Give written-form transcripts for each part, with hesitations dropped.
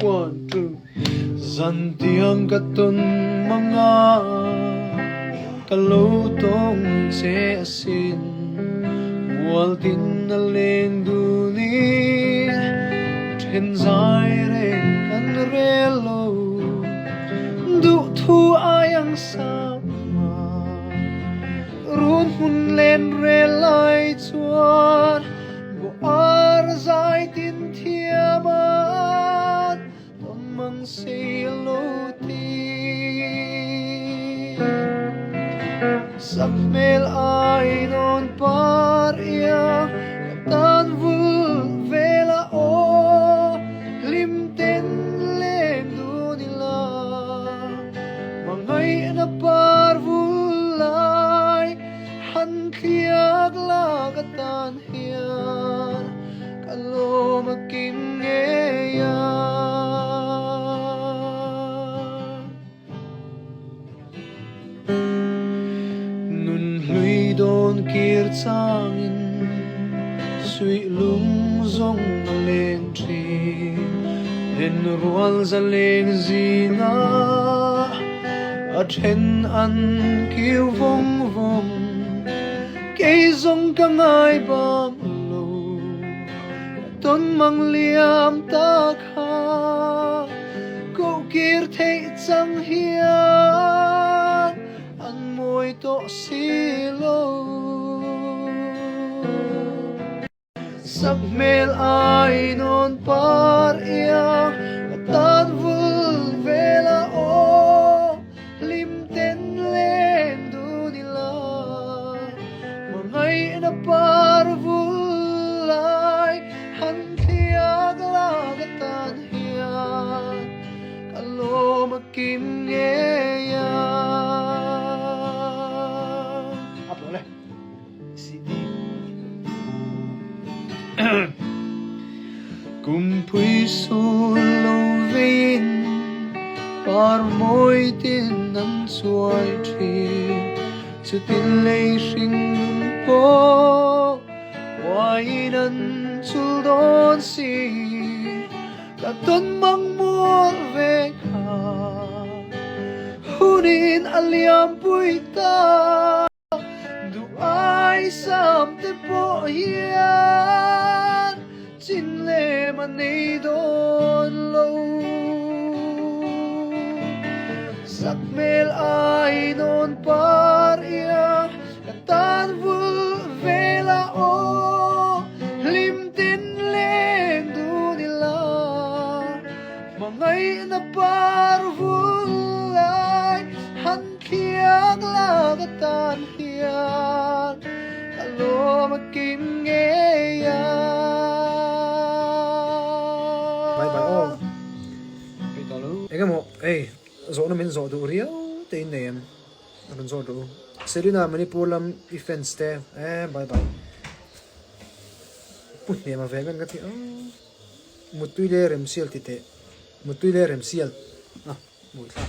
One, two. Zantiang katun mga kalutong se asin waltin na lenduni tenzai reng kan relo du thu ayang sama run hun len relai chuan bo ar zai tin thiamat ton mang se lo ti sak mel ai non par ia tan vul vela o lim ten len du nila mangai na par vulai han khiak la ka tan hian kalo makim nge ya nun hlui don kir changin sui lung zong len tri hen rual za leng zina a then an kiu vong vong ke zong ka ngai bang lo ton mang liam ta kha ko kir thei chang hian an moi to silo sak mel ai non par ia tan vul vela o lim ten len du nila mangai na par vulai han thiak la ka tan hian kalo makim nge ya up le cd kum pui sul lo vein par moi tin nan suai thi chu tin lei sing po wai nan chul don si ka ton mang mor ve kha hunin aliam pui ta du ai sam te po hian chin le man nei don lo sak mel ai non par ia tan vul vela o lim tin len du nila mangai na par vulai han khiak la ka tan hian kalo makim nge ya bye bye oh hey talo engamo hey zawna min zaw du ria te nem ran zaw du selina manipur lam defense te bye bye put ne ma vegan ka ti mutui le rem sial ti te mutui le rem sial mui tha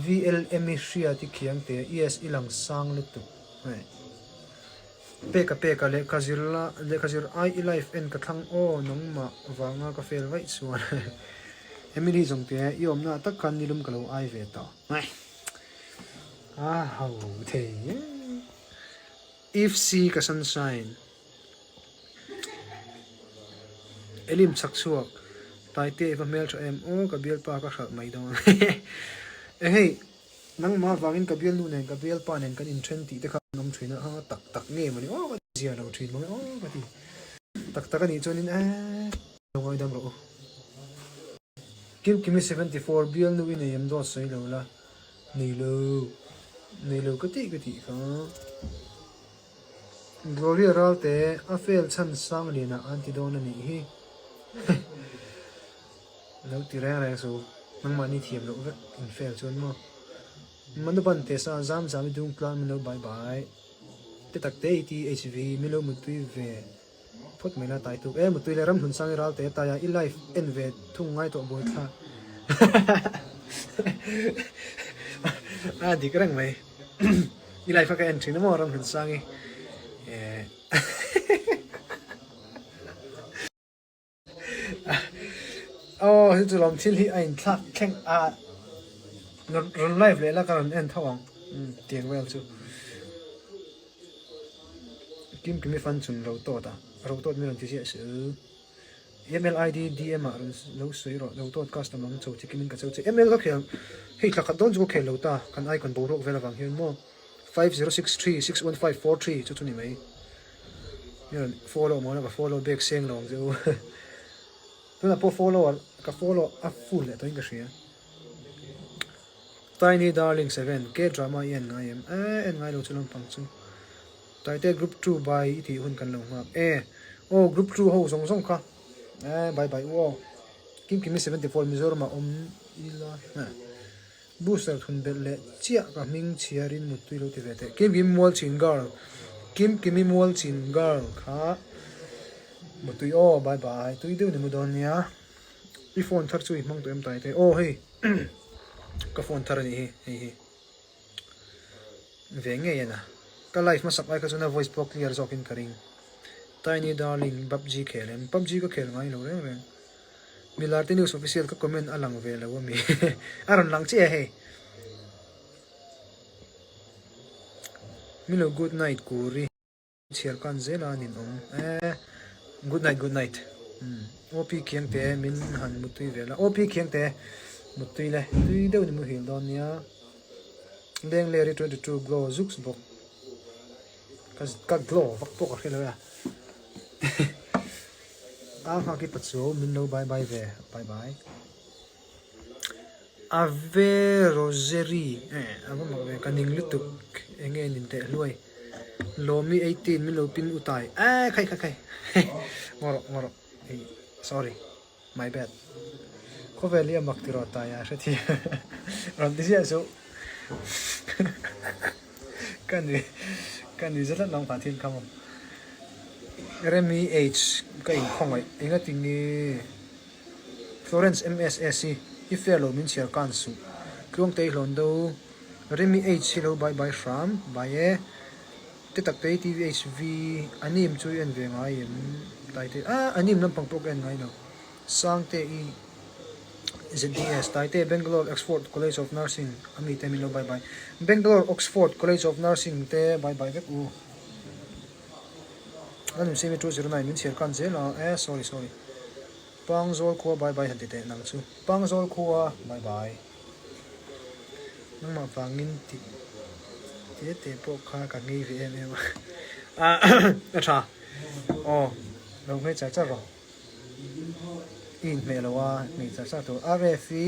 VLM ria ti khiang te es ilang sang le tu peka le kazir ai life en ka thang o nong ma wanga ka fel vai chuan emily jong te yom na tak kan nilum kalo ai ve ta how the if see ka sunshine elim chak chuak taite va mel cho em o ka bial pa ka khat mai dong hey nang ma wangin ka bial nu ne ka bial pa nen kan in 20 te kha ngam thina ha tak nge mani o ka zia lo thin mo o ka ti tak ani chonin ngoi dam ro give me 74 bial nu in em do sei lo la nei lo ka ti kha gloria ralte a fel chan sang ni na anti don ani hi lo ti re so nang mani thiam lo ve in fel chon mo man ban te sa zam dung plan mi lo bye bye te tak te ti hv mi lo mutui ve phot mena tai tu mutui le ram hun sang ral te ta ya i life en ve thung ngai to boi tha di kerang mai i life ka en thina mo ram hun sangi hi chu lom thil hi a in thak thleng a ron live le la kan en thawang tiang wel chu kim kimi fan chun ro to ta ro to mi ron ti sia su email id dm a lo sui ro lo to customer chu chi kimin ka chu email ka khel hei thak don chu khel lo ta kan icon bo ro vela wang hian mo 5063615543 chu chu ni mai yon follow mo na ka follow back seng long chu tu na po follow ka follow a full le to inga sia Tiny Darling 7 ke drama yen ngai em en ngai lo chulong pang chu Taite group 2 by thi hun kan lo ngap group 2 ho song song kha bye bye wo kim kimi 74 Mizoram om ila booster thun bel le chia ka ming chiarin mutui lo ti vete kim kim mol chin girl kha mutui bye bye tui de ni mudon nia I phone thar chui mang to em tai te hey ka phone thar ni hi ve nge yana ka live ma sapai ka chuna voice box clear zokin karing Tiny Darling PUBG khelen PUBG ka khel ngai lo re Milarti News official ka comment alang ve lo mi aron lang che he Milo good night kuri chiar kan zela nin good night OP kiang te min han mutui vela OP kiang te mutui le tui deu ni mu hil don nia leng le 22 glow zux bok ka glow vak pok a khela ha ki patso min no bye bye ve bye bye ave rosary avo ma ve kaning lutuk enge nin te luai lomi 18 min lo pin utai khai ngoro sorry my bad ko velia maktiro ta ya shathi ron disia so kan ni zala long pathin kam remi h kai khongai enga tingi Florence MSSC ifelo min chiar kan su klong te hlon do remi h hello bye bye from bye te tak te tvhv anim chu en ve ngai em tai te anim lam pang pok en ngai no sang te I ZDS tai te Bangalore Oxford College of Nursing ami te milo bye bye Bangalore Oxford College of Nursing te bye bye vek u anim semi 209 min chiar kan zela sorry Pangzol khuwa bye bye hanti te nang chu Pangzol khuwa bye bye nang ma pangin ti te po kha ka ngi ve em acha lo ngai cha ro in me lo wa ni cha to RFE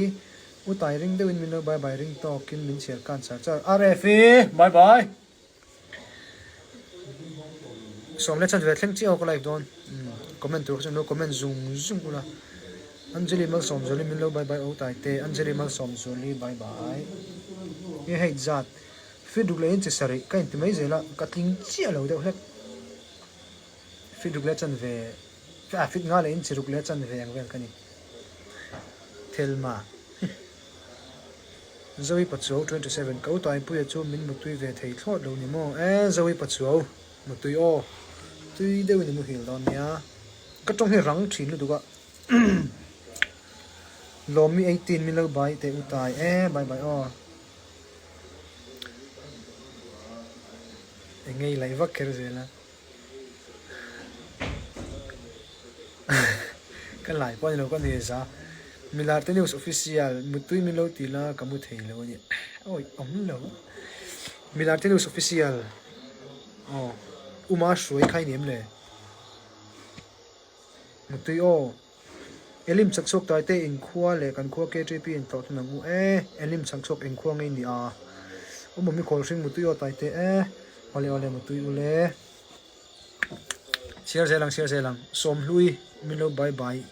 utai ring de win min no bye bye ring to kin min chiar kan cha RFE bye bye som le chan ve thleng chi ok live don comment tu no comment zoom kula Anjali mal som zoli min lo bye bye o tai te Anjali mal som zoli bye bye ye hei zat fidukle in sari ka in timai zela katling chia lo de hlek fidukle chan ve fit nga le in chirukle chan ve ang vel kani thelma Zoe Patso 27 kau tai pu chu min mutui ve thei thlot lo ni mo Zoe Patso mutui tui de ni mu hil don nia ka tong he rang thin lu duga lomi 18 min lo bai te utai bye bye engei lai vak ker zela kan lai pon lo kan he za Milarti News official mutui min lo tila kamu thei lo ni oi lo Milarti News official uma shroi khai nem le mutui elim chakchok tai te in khua le kan khua KJP in to na mu elim chakchok in khua ngai ni mi khol ring mutui tai te ole mutui ule share zelang som hlui milo bye bye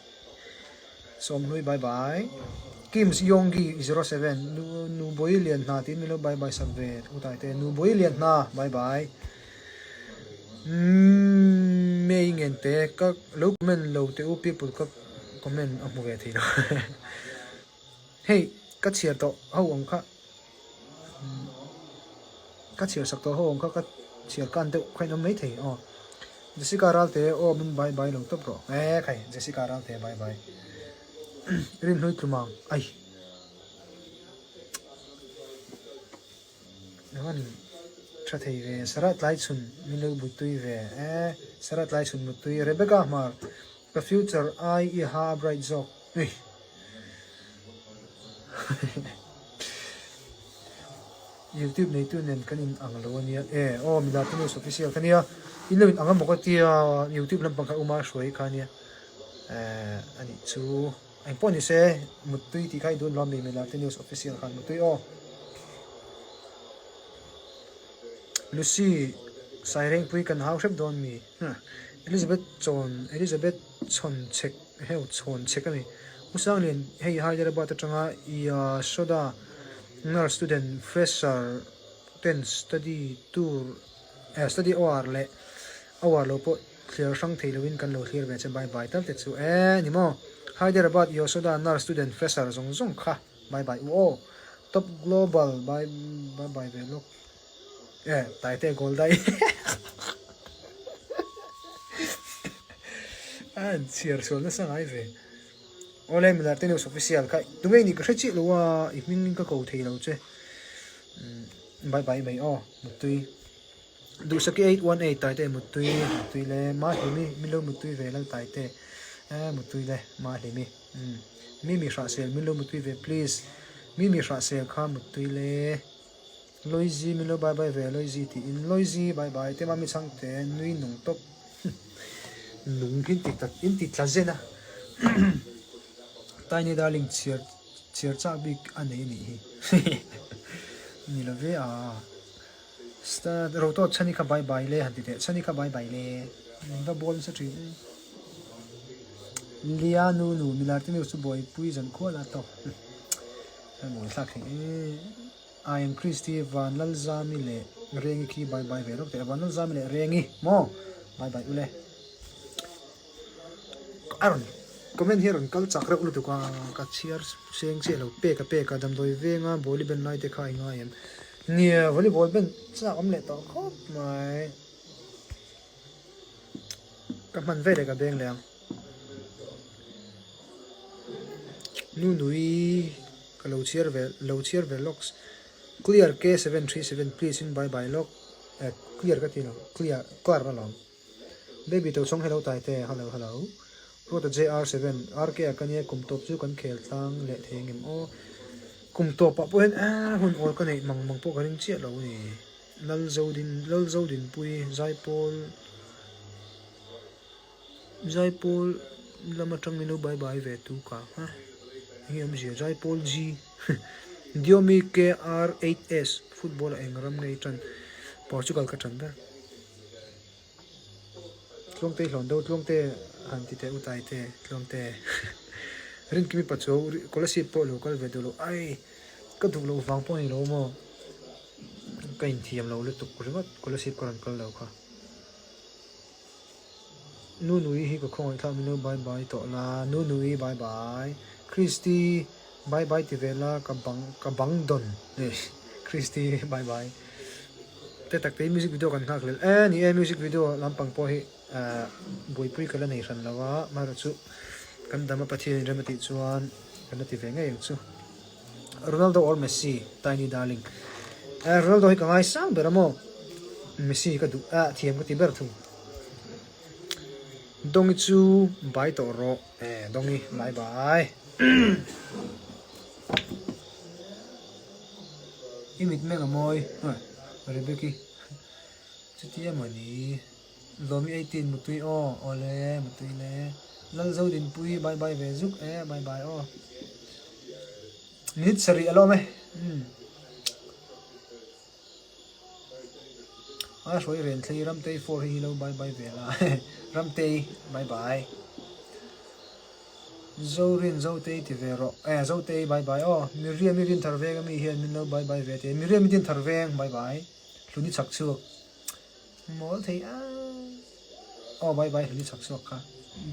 som hlui bye bye Kims Yonggi 07 nu boilian na tin milo bye bye sabve utai te nu boilian na bye bye me ingen te ka lo men lo te u people ka comment amu ve thi lo hey ka chiar to au ong kha ka chiar sak to ho ong kha ka chiar kan te khai no mai thei Jessica ral te min bye bye lo to pro khai Jessica ral te bye bye rin hlui tlumang ai naman tha thei ve sarat lai chun milo butui ve sarat lai chun butui Rebecca mar the future I ha bright zok ei YouTube nei tu nen kanin anglo ania milatun official kania inlo angam bokatia YouTube lam pangka uma shoi khania ani chu anh poni se mutui ti khai don lam mi milatun news official khan mutui Lucy Saireng pui kan hau shep don mi Elizabeth chon check heu chon check ani musang len hei Hyderabad atanga ia soda nar student fresher ten study tour study hour lo po clear sang theilowin kan lo clear ve che bye bye tal te chu ni mo Hyderabad ia soda nar student fresher zong kha bye bye top global bye bye ve lo taite goldai cheer sol na sangai ve ole milatun news official kai tumei ni ka chi lowa ikming ka ko theilo che bye bye mai mutui du saki 818 taite mutui le ma himi milo mutui ve lang taite mutui le ma himi mi sha sel milo mutui ve please mi sha sel kha mutui le loizi milo bye bye ve loizi ti in loizi bye bye te ma mi chang te nui nung top nung in ti tla zena tiny darling cheer cha big anei ni ni lo ve sta roto chani ka bye bye le hanti te chani ka bye bye le da bol sa tri lia nu milartin su boy puizan ko la to mo sak I am Christy van lalzami le rengi ki bye bye ve rok te van lalzami le rengi mo bye bye ule aron comment here on kal chakra ulu tuka ka cheers seng che lo pe ka dam doi venga boli ben nai te khai nga em nia volleyball ben cha om le to khop mai ka man ve le ka beng le nui ka lo cheer ve locks clear K737 please in bye bye lock clear ka tino clear klar na long baby to chong hello tai te hello Rota JR7 RK akanya kum top chu kan khel tlang le thengem kum top pa poen hun ol kan ei mang po kan che lo ni lal zodin pui Jaipol lama tang mino bye bye ve tu ka ha hiam je Jaipol G Diomi KR8S football engram nei tran Portugal ka tran da tlongte hlondo tlongte hanti te utai te tlongte rin kimi pacho kolasi po local vedolo ai ka du lo wang po ni lo mo ka in thiam lo le tuk ringot kolasi koran kal lo kha nui hi ko khong tha mino bye bye to la nui bye bye Christy bye bye ti vela ka bang don Christy bye bye te tak te music video kan khak le ni music video lampang po hi boy pui kala nei ran lawa mara chu kan dama pathi remati chuan kan ti ve ngai chu Ronaldo or Messi tiny darling Ronaldo hi ka ngai sang beramo Messi ka du thiam ka ti ber thu dongi chu bai to ro dongi bye bye imit mega moi Rebecca chutia mani Zomi 18 mutui ole mutui le lal zodin pui bye bye ve zuk bye bye nit sari alo me shoi ren thlei ramte for hi lo bye bye ve la ramte bye bye zorin zote ti vero zote bye bye mirin tharveng mi hian min lo bye bye ve te mirin din tharveng bye bye luni chak chu mol thei bye bye luni chak chu kha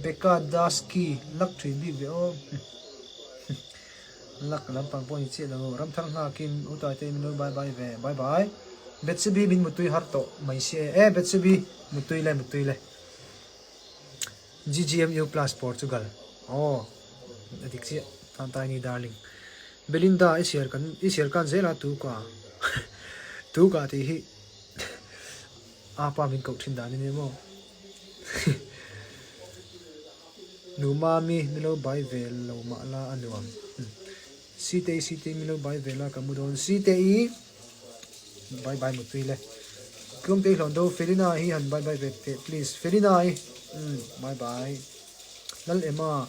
beka daski lak thri bi ve lak lam pang poni che lo ram thang ha kim utai te min lo bye bye ve bye bye betsubi bin mutui har to mai se betsubi mutui le GGMU plus Portugal adiksi tan tiny darling Belinda is here kan zela tu ka tu ka ti hi apa min ko thin dan ni mo nu mami milo bai vel lo ma la anuam site milo bai vela kamudon site I bye bye một tuy le công ty lon đâu Felina hi han bye bye về please Felina hi bye bye lal ema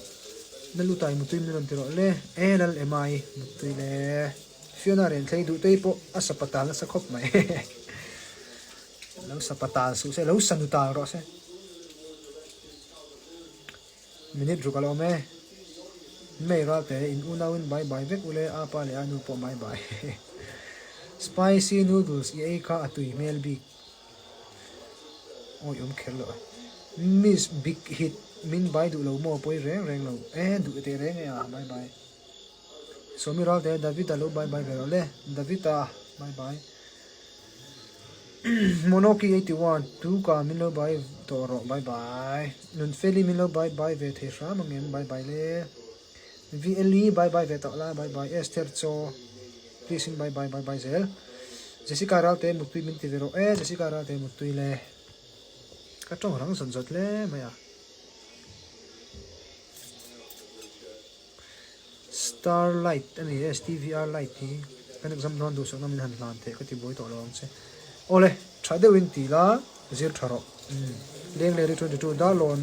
nalu tai một tuy mình tiro le lal ema hi một tuy le Fiona ren thei du tei po asapatan la sakop mai lo sapatan su se lo sanuta ro se minute rukalo me me ra te in unawin bye bye vek ule apa le anu po bye bye spicy noodles ye ka atui mel big oi khelo miss big hit min bai du lo mo poi reng lo du te reng ya bye bye so mi ra te davita lo bye bye vero le davita bye bye monoki 81 tu ka min lo bye toro bye bye nun feli min lo bye bye ve the sha mangem bye bye le VLE bye bye ve to la bye bye Esther cho please bye bye zel Jessica ralte mutui min tivero Jessica ralte mutui le ka tong rang son zot le maya Starlight ani STVR light hi kan exam non do so na min han lan te ka ti boy to long se ole thade win ti la zir tharo leng le 22 dalon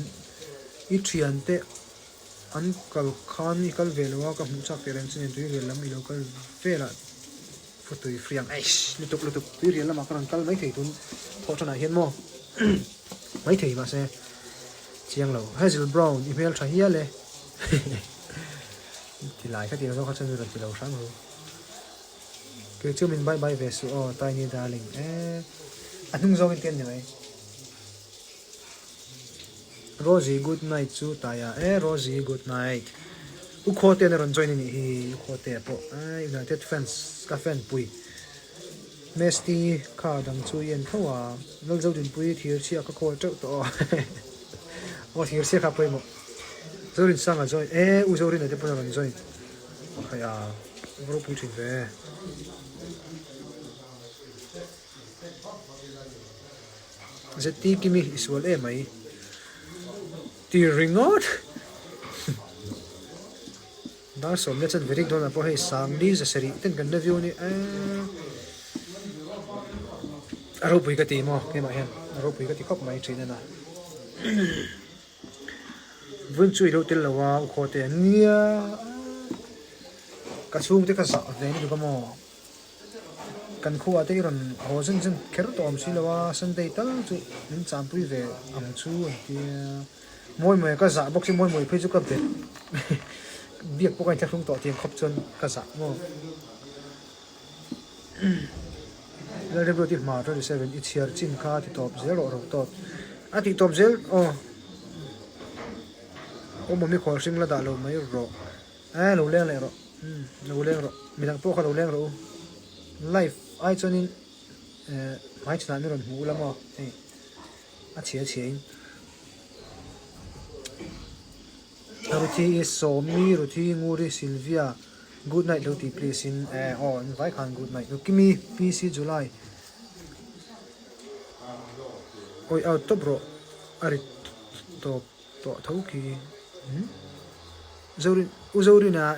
I thian te Uncle Khan ikal velwa ka hmu chak parents ni tui vel lam I local vela futui friang aish lutuk tui rian lama kan kal mai thei tun thotana hian mo mai thei ma se chiang lo hazel brown email tha hia le ti lai ka ti zo kha chen ru ti lo sang ru ke chu min bye bye ve su tiny darling anung zo min ten ni mai Rosie good night chu taya Rosie good night u khote na ron join ni hi khote po United fans ka fan pui Mesty ka dang chu yen thawa lol zo din pui thir chia ka khol chau to thir sia ka pui mo zorin sanga join u zorin ate pon ron join khaya bro pui thin ve zeti kimi iswal mai ti ringot dar som le chan verik don po hei sang di za seri ten kan na view ni aro pui ka ti mo ke ma hen aro pui ka ti khop mai thina na vun chui lo tel lawa kho te nia ka chung te ka sa ve ni ka mo kan khu ate ron ho chen kher tom si lawa sunday tal chu min cham pui ve am chu ti moi ka za box moi phe chu ka be biak po kai thung to tiang khop chon ka za mo la rebro ti ma 27 it's here chin kha ti top 0 ro to a ti top 0 mami khol sing la da lo mai ro lo leng le ro lo leng ro mi dang po kha lo leng ro life ai chonin mai chna ni ron hu la mo a chia Ruthi is Somi, Ruthi Nguri Sylvia. Good night, Ruthi, please. Invite Han, good night. Kimi, PC July. Oi, out to bro. Ari, to thauki. Uzori na,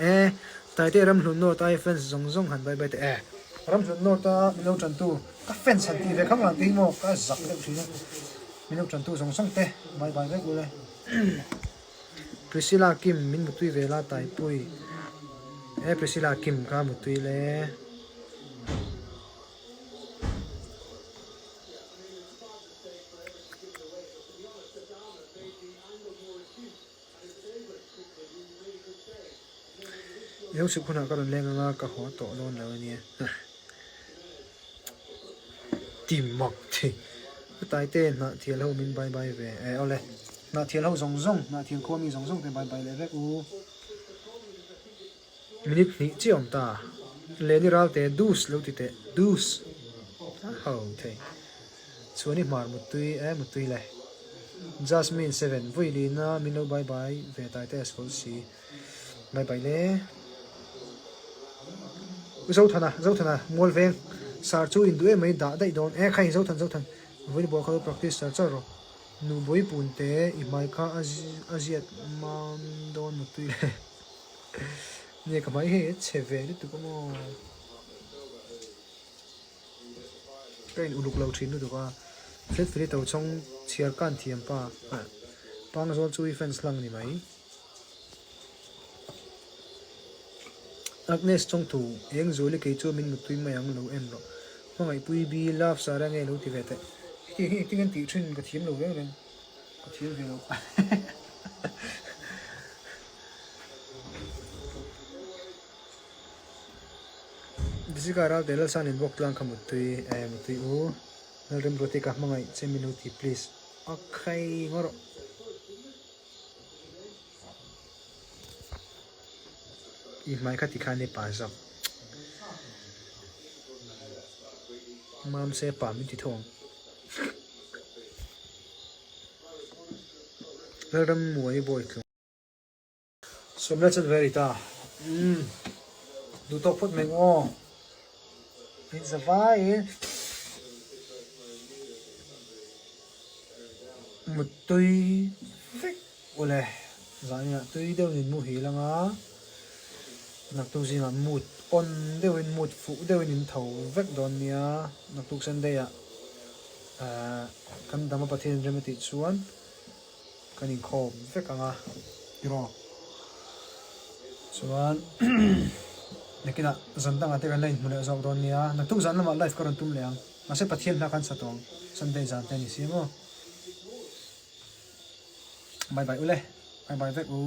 Taite ram hunno, tai fence zong han bye bye. Ram hunno ta, milo chantu. Ka fence han ti ve khang lang ti mo, ka zak le thina. Milo chantu zong te, bye bye ve gule. Priscilla Kim min mutui vela tai pui Priscilla Kim ka mutui le eu su khuna ka ron lenga nga ka ho to lon la ni tim mok thi tai te na thial ho min bye bye ve ole na thial ho zong na thial ko mi zong te bye bye le ve u minute ni chiom ta le ni ral te dus lo ti te dus ho te chuani mar mutui le Jasmine 7 voi li na mino bye bye ve tai te school si bye bye le zawt thana mol veng sar chu in duai mai da dai don khai zawt than volleyball kha practice sar charo nu boi punte I mai kha aziat man don mu tu le ne ka mai he cheve ni tu ko mo kain uluk lo thin nu tu ka flet flet to chong chiar kan thiam pa pang zol chui fence lang ni mai Agnes trong tu eng zoli ke chu min mutui mai ang lo em lo ngai pui bi love sara nge lo ti vete ti kan ti thin ka thiam lo ve ren ka thiam ve lo disikara del san in bok lang kamutui mutui u rem roti ka mangai 10 minuti please akai ngoro I mai ka ti khane pa zam mam se pa mi ti thong ram muai boy tlo so let's very ta du tok phut meng o it's a vai mutui fik ole zania tui deu nin mu hi langa nak tu zinga mut on deuin mut fu deuin in tho vek don nia nak tu san de ya kan dama pathin remati chuan kan in khom vek anga iro chuan nekina zantang ate kan lain mule zaw don nia nak tu zan lama life karon tum leang ase pathin na kan satong sunday zan te ni simo bye bye ule bye bye vek u